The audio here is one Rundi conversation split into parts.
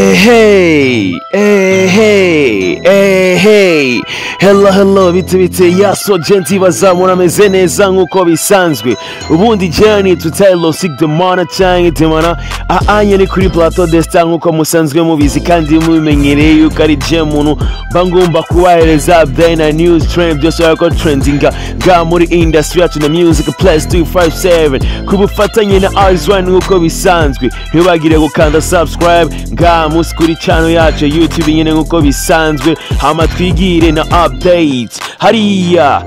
Hey, hello, bite yaso genti bazamura meze neza nkuko bisanzwe. Ubundi journey to tell Sick the Mana canke Demana anye ni kuri plateau Destin nkuko musanzwe mubizi kandi mubimenyereye yuko ari je muntu bangomba kubahereza update na news trend byose yako trendinga ga muri industry yacu na music plus 257 kubufatanye na R1 nkuko bisanzwe. Ntibagire gukanda subscribe ga musi kuri channel yacu YouTube nyene nkuko bisanzwe, hama twigire na updates hariya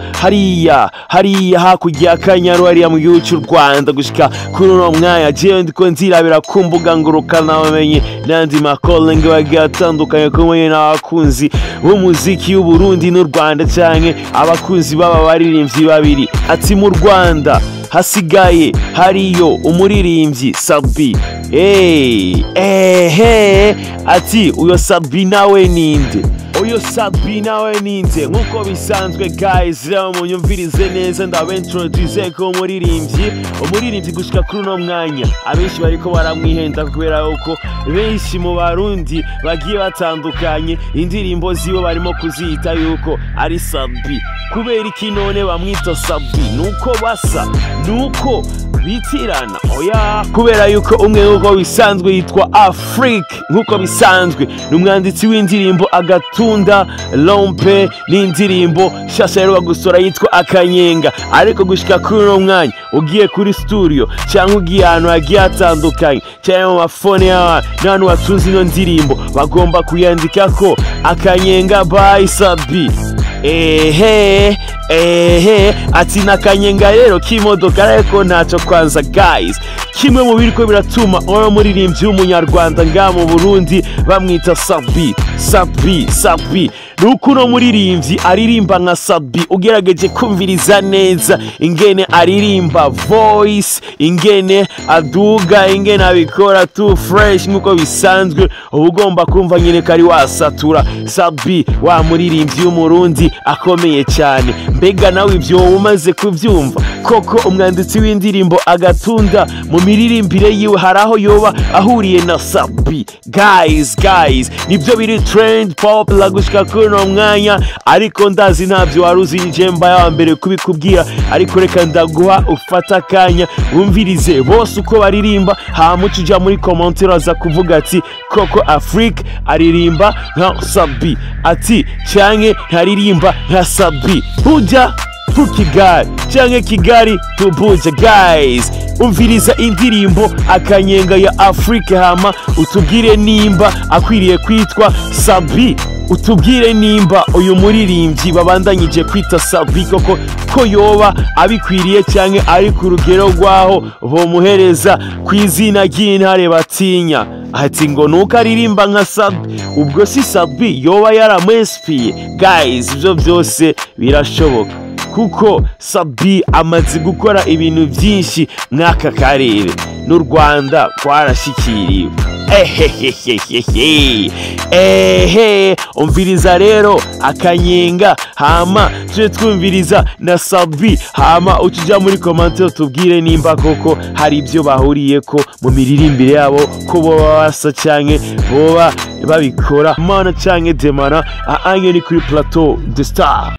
hakurya Akanyaru hariya mu gihugu cy'u Rwanda gushika kuri uno mwanya jewe ndiko nzirabira ku mbuga ngurukana bamenye nandi makolenga bagiye atandukanye kumwe n'abakunzi b'umuziki y'u Burundi n'u Rwanda canke abakunzi baba baririmbyi babiri. Ati mu Rwanda hasigaye hariyo umuririmbyi Sabi. Ati uyo Sabi nawe ninde? Uyo Sabi nawe ninde? Nkuko bisanzwe guys, rero munyumvirize neza ndabentroduce ko umuririmbyi gushika kuri uno mwanya abenshi bariko baramwihenda kubera uko benshi mu Barundi bagiye batandukanye indirimbo zibo barimo kuzita yuko ari Sabi. Kubera iki none bamwita Sabi? Nuko basa, nuko bitirana? Oya, kubera yuko umwe nkuko bisanzwe yitwa Afrique nkuko bisanzwe n'umwanditsi w'indirimbo Agatunda Lompe n'indirimbo shasha rero gusora yitwa Akanyenga. Ariko gushika kuri uno mwanya ugiye kuri studio cyangwa ugiye ahantu hagiye hatandukanye cyangwa mu mafone n'abantu batunze ino ndirimbo bagomba kuyandika ko Akanyenga by Sabi. Ati n'akanyenga rero k'imodoka ariko ntaco kwanza guys, kimwe mu biriko biratuma uno muririmbyi w'umunyarwanda nga mu Burundi bamwita Sabi nuko uno muririmbyi aririmba nka Sabi. Ugerageje kumviriza neza ingene aririmba voice, ingene aduga, ingene abikora too fresh nkuko bisanzwe, ubugomba kumva nyine kari wasatura Sabi wa muririmbyi w'umurundi akomeye cyane. Mbega nawe ibyo umaze kuvyumva koko umwanditsi w'indirimbo Agatunda mu miririmbire yiwe haraho yoba ahuriye na Sabi? Guys nibyo biri trend pop la gushika kuno mwanya, ariko ndazi ntavyo waruzi njemba ya mbere kubikubwira, ariko reka ndaguha ufata kanya wumvirize bose uko baririmba hama uja muri commentaire aza kuvuga ati koko Afrique aririmba nka Sabi ati canke ntaririmba nka Sabi. Buja Kigali canke Kigali tubuja guys, umviriza indirimbo Akanyenga ya Afrique hama utubwire nimba akwiriye kwitwa Sabi. Utubwire nimba uyu muririmbyi babandanyije kwita Sabi koko ko yoba abikwiriye canke ari ku rugero rwaho bomuhereza kw'izina ry'intare batinya. Ati ngo nuko aririmba nka Sabi, ubwo si Sabi yoba yaramwespiye? Guys ibyo byose birashoboka kuko Sabi amaze gukora ibintu byinshi mwaka karere n'u Rwanda kwarashikiriwe. Umviriza rero Akanyenga hama tuje twumviriza na Sabi, hama utuja muri commentaire tubwire nimba koko hari ibyo bahuriyeko mu miririmbire yabo, ko boba basa canke boba babikora Mana canke Demana anye ni kuri plateau de star.